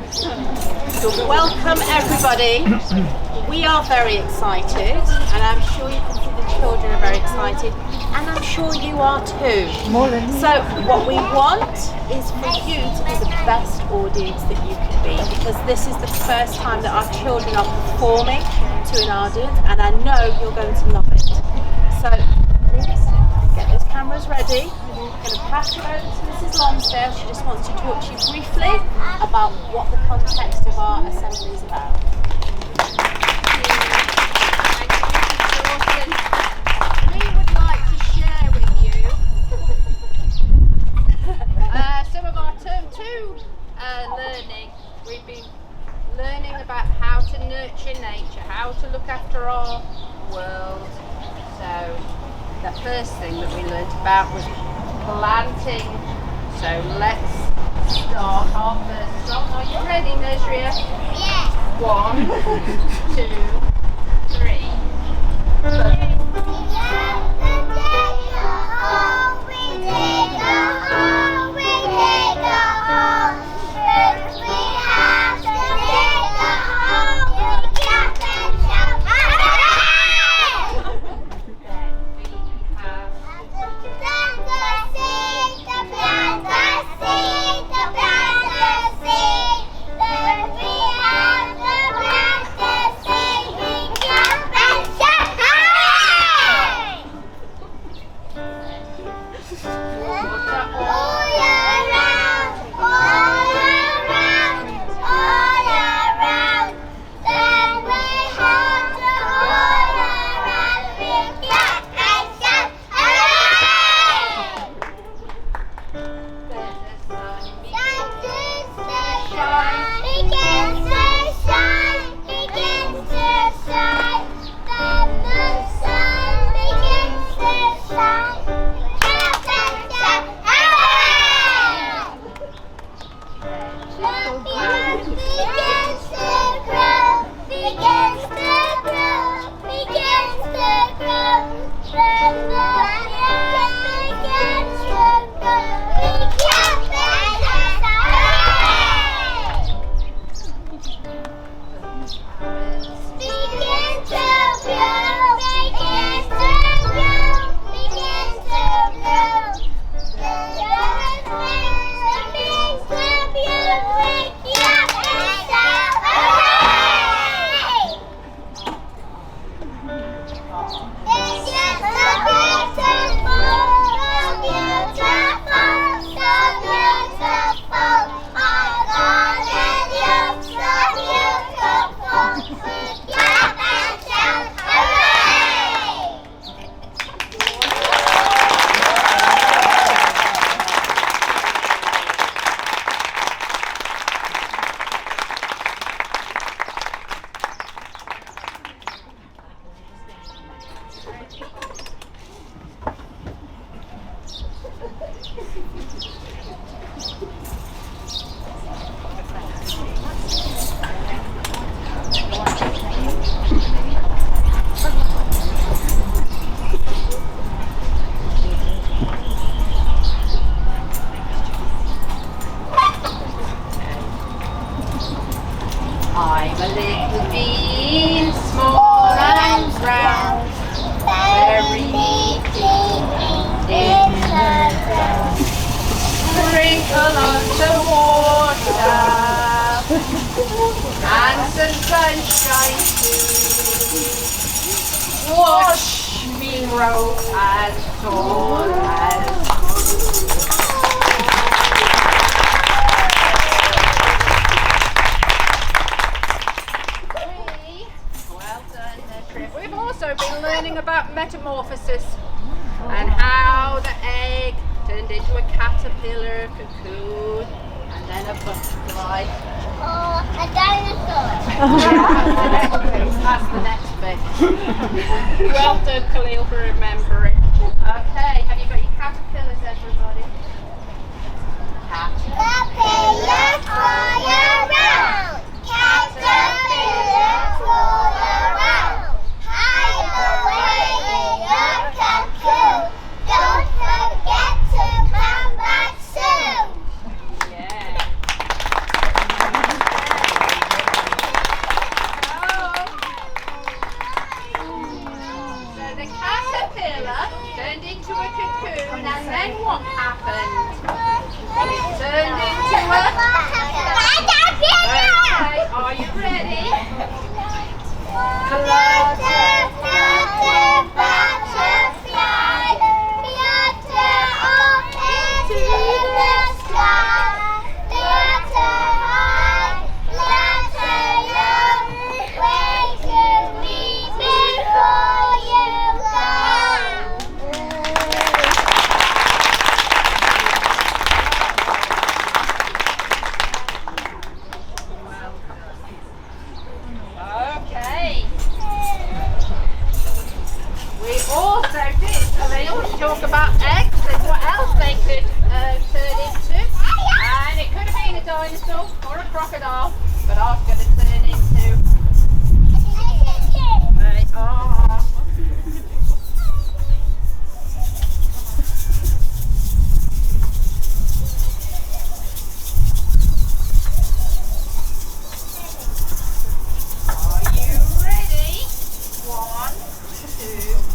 Welcome everybody. We are very excited, and I'm sure you can see the children are very excited, and I'm sure you are too. So what we want is for you to be the best audience that you can be, because this is the first time that our children are performing to an audience, and I know you're going to love it. So get those cameras ready. I'm going to pass you over to Mrs. Lonsdale. She just wants to talk to you briefly about what the context of our assembly is about. We would like to share with you some of our Term 2 learning. We've been learning about how to nurture nature, how to look after our world. So the first thing that we learnt about was planting. So let's start our first song. Are you ready, Nursery? Yes. 1, 2, 3. I'm a little bean, small and round, very neatly in the ground. Sprinkle on some water and some sunshine too. Wash me grow as tall as We've also been learning about metamorphosis and how the egg turned into a caterpillar, cocoon, and then a butterfly. Or a dinosaur. That's the next bit. Well done, Khalil, for remembering. Okay, have you got your caterpillars, everybody? Caterpillars fly around. Caterpillars fly around. Hide away in your cocoon. Don't forget to come back soon. Yeah. dinosaur or a crocodile, but I'm going to turn into a Are you ready? 1, 2,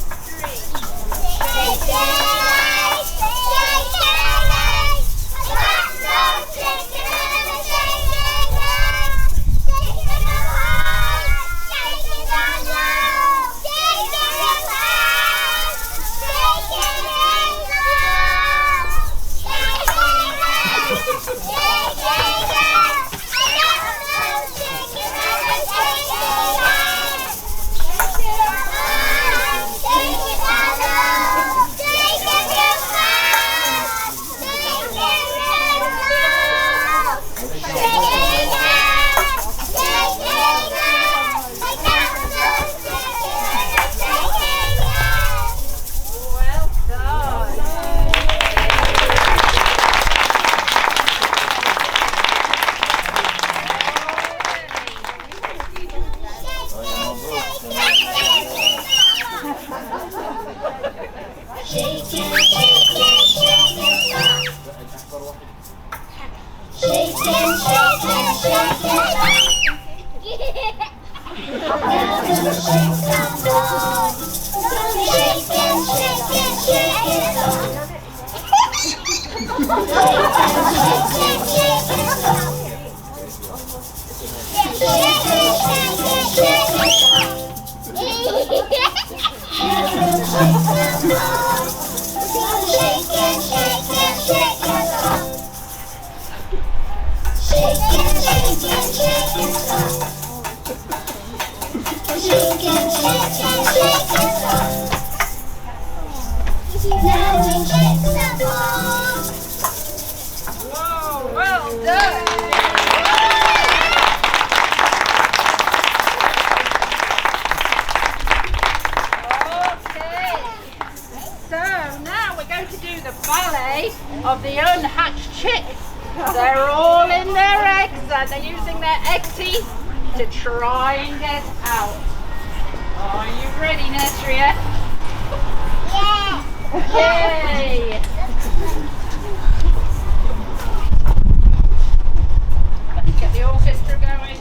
Well done. Whoa, well done. Okay. So now we're going to do the ballet of the unhatched chicks. They're all in their eggs and they're using their egg teeth to try and get out. Are you ready, Nursery? Yay! Let's get the orchestra going.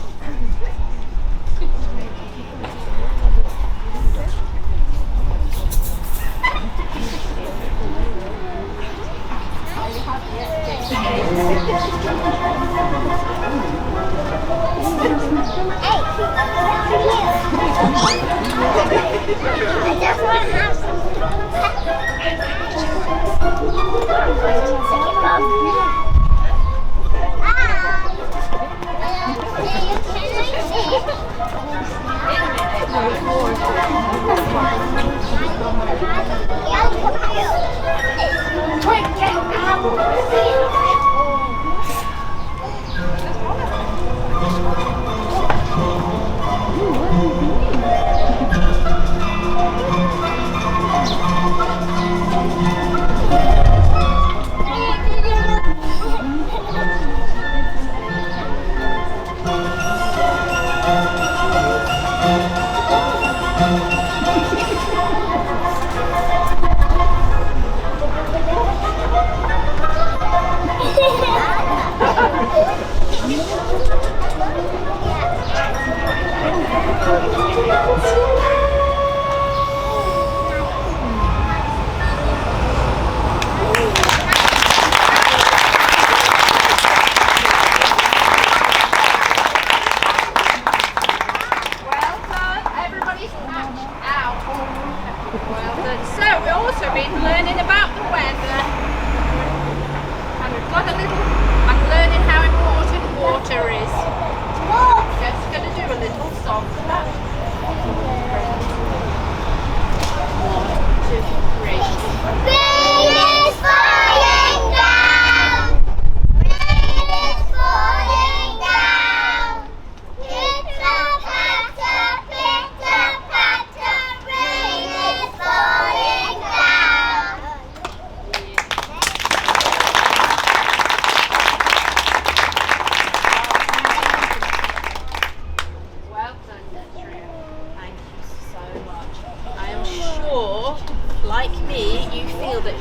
I just want to have some. Quick, get out!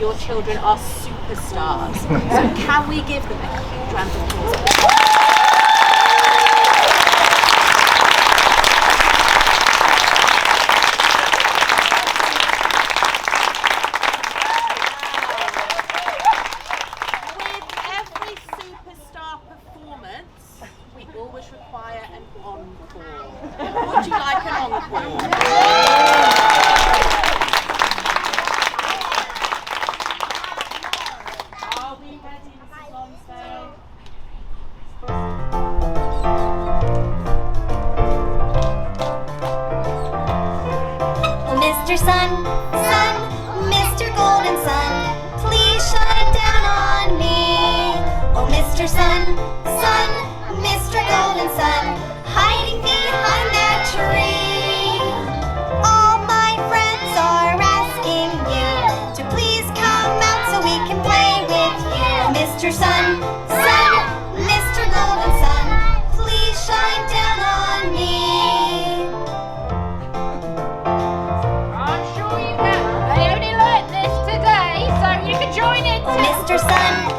your children are superstars. So can we give them a huge round of applause? We always require an encore. Would you like an encore? Are we ready, Mrs. Lonsdale? Oh, Mr. Sun, Sun, Mr. Golden Sun, please shine down on me. Oh, Mr. Sun, Sun, Mr. Golden Sun, hiding behind that tree. All my friends are asking you to please come out so we can play with you. Mr. Sun, Sun, Mr. Golden Sun, please shine down on me. I'm sure you can. They only learnt this today, so you can join in Oh, too. Mr. Sun,